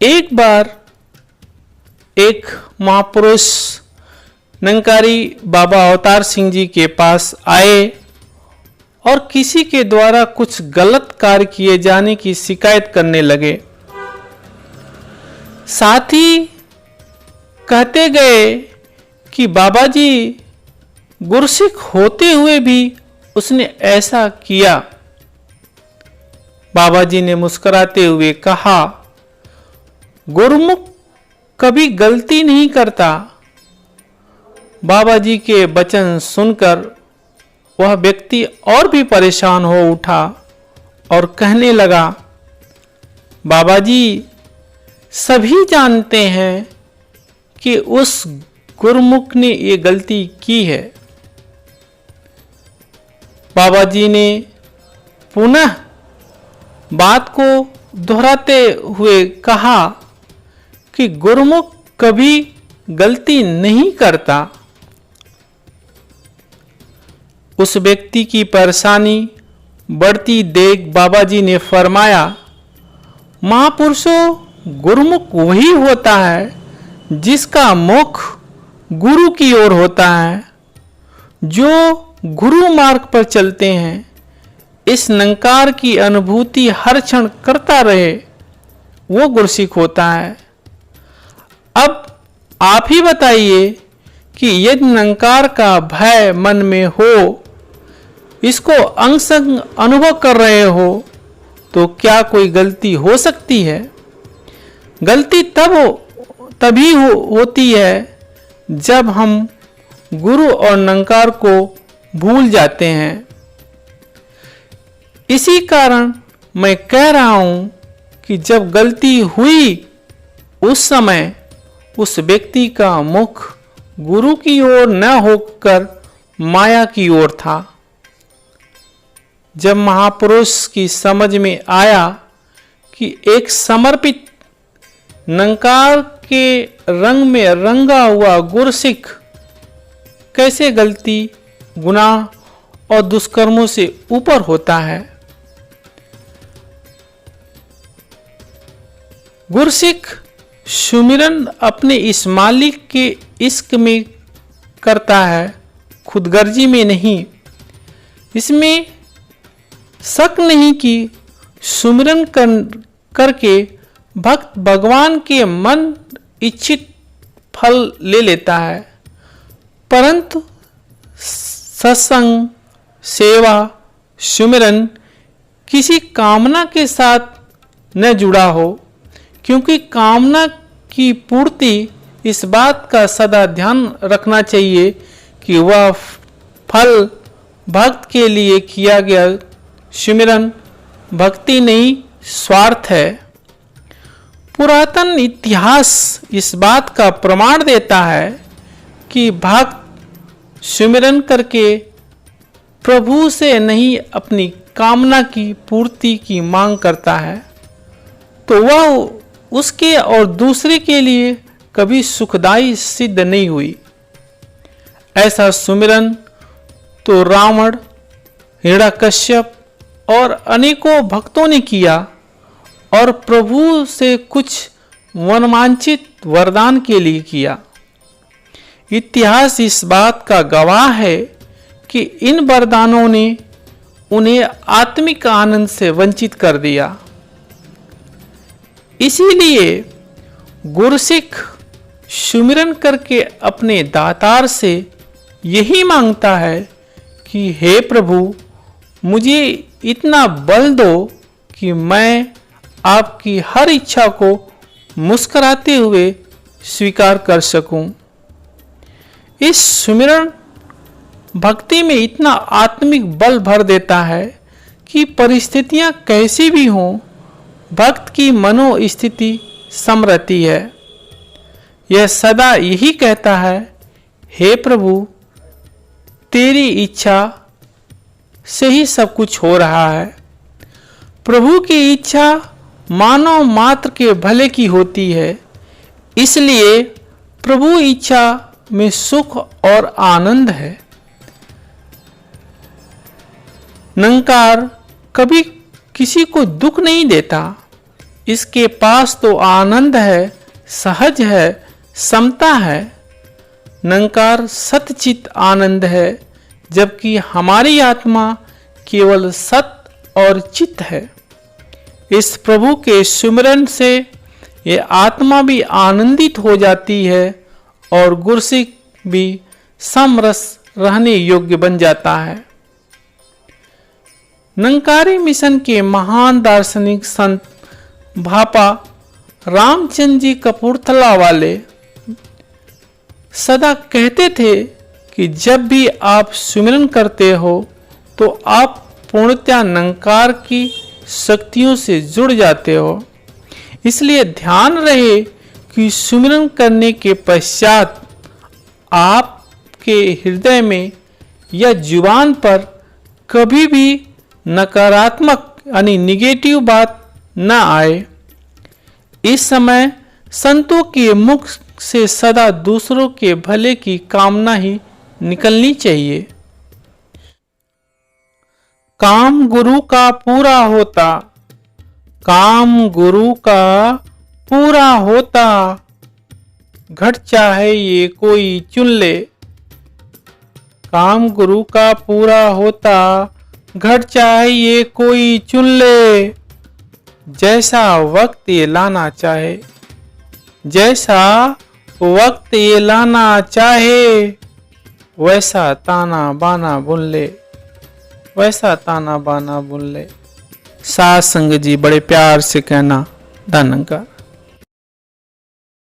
एक बार एक महापुरुष निरंकारी बाबा अवतार सिंह जी के पास आए और किसी के द्वारा कुछ गलत कार्य किए जाने की शिकायत करने लगे। साथ ही कहते गए कि बाबा जी गुरसिख होते हुए भी उसने ऐसा किया। बाबा जी ने मुस्कुराते हुए कहा, गुरुमुख कभी गलती नहीं करता। बाबा जी के वचन सुनकर वह व्यक्ति और भी परेशान हो उठा और कहने लगा, बाबा जी सभी जानते हैं कि उस गुरुमुख ने ये गलती की है। बाबा जी ने पुनः बात को दोहराते हुए कहा कि गुरुमुख कभी गलती नहीं करता। उस व्यक्ति की परेशानी बढ़ती देख बाबा जी ने फरमाया, महापुरुषों गुरुमुख वही होता है जिसका मुख गुरु की ओर होता है। जो गुरु मार्ग पर चलते हैं, इस निरंकार की अनुभूति हर क्षण करता रहे, वो गुरसिख होता है। अब आप ही बताइए कि यदि निरंकार का भय मन में हो, इसको अंग संग अनुभव कर रहे हो, तो क्या कोई गलती हो सकती है? गलती तभी होती है जब हम गुरु और निरंकार को भूल जाते हैं। इसी कारण मैं कह रहा हूं कि जब गलती हुई उस समय उस व्यक्ति का मुख गुरु की ओर न होकर माया की ओर था। जब महापुरुष की समझ में आया कि एक समर्पित निरंकार के रंग में रंगा हुआ गुरसिख कैसे गलती, गुनाह और दुष्कर्मों से ऊपर होता है। गुरसिख सुमिरन अपने इस मालिक के इश्क में करता है, खुदगर्जी में नहीं। इसमें शक नहीं कि सुमिरन करके भक्त भगवान के मन इच्छित फल ले लेता है, परंतु सत्संग, सेवा, सुमिरन किसी कामना के साथ न जुड़ा हो, क्योंकि कामना की पूर्ति इस बात का सदा ध्यान रखना चाहिए कि वह फल भक्त के लिए किया गया सुमिरन भक्ति नहीं, स्वार्थ है। पुरातन इतिहास इस बात का प्रमाण देता है कि भक्त सुमिरन करके प्रभु से नहीं अपनी कामना की पूर्ति की मांग करता है, तो वह उसके और दूसरे के लिए कभी सुखदायी सिद्ध नहीं हुई। ऐसा सुमिरन तो रावण, हिरण्यकश्यप और अनेकों भक्तों ने किया और प्रभु से कुछ मनवांछित वरदान के लिए किया। इतिहास इस बात का गवाह है कि इन वरदानों ने उन्हें आत्मिक आनंद से वंचित कर दिया। इसीलिए गुरसिख सुमिरन करके अपने दातार से यही मांगता है कि हे प्रभु, मुझे इतना बल दो कि मैं आपकी हर इच्छा को मुस्कुराते हुए स्वीकार कर सकूं। इस सुमिरन भक्ति में इतना आत्मिक बल भर देता है कि परिस्थितियां कैसी भी हों, भक्त की मनोस्थिति सम रहती है। यह सदा यही कहता है, हे प्रभु, तेरी इच्छा से ही सब कुछ हो रहा है। प्रभु की इच्छा मानव मात्र के भले की होती है, इसलिए प्रभु इच्छा में सुख और आनंद है। निरंकार कभी किसी को दुख नहीं देता, इसके पास तो आनंद है, सहज है, समता है। निरंकार सतचित आनंद है, जबकि हमारी आत्मा केवल सत और चित है। इस प्रभु के सुमिरन से ये आत्मा भी आनंदित हो जाती है और गुरसिक भी समरस रहने योग्य बन जाता है। निरंकारी मिशन के महान दार्शनिक संत भापा रामचंद्र जी कपूरथला वाले सदा कहते थे कि जब भी आप सुमिरन करते हो तो आप पूर्णतया निरंकार की शक्तियों से जुड़ जाते हो। इसलिए ध्यान रहे कि सुमिरन करने के पश्चात आपके हृदय में या जुबान पर कभी भी नकारात्मक यानी निगेटिव बात न आए। इस समय संतों के मुख से सदा दूसरों के भले की कामना ही निकलनी चाहिए। काम गुरु का पूरा होता, काम गुरु का पूरा होता, घट चाहे ये कोई चुन ले। काम गुरु का पूरा होता, घट चाहे ये कोई चुन ले। जैसा वक्त ये लाना चाहे, जैसा वक्त ये लाना चाहे, वैसा ताना बाना बुन ले, वैसा ताना बाना बुन ले। साध संगत जी बड़े प्यार से कहना। धन्यवाद।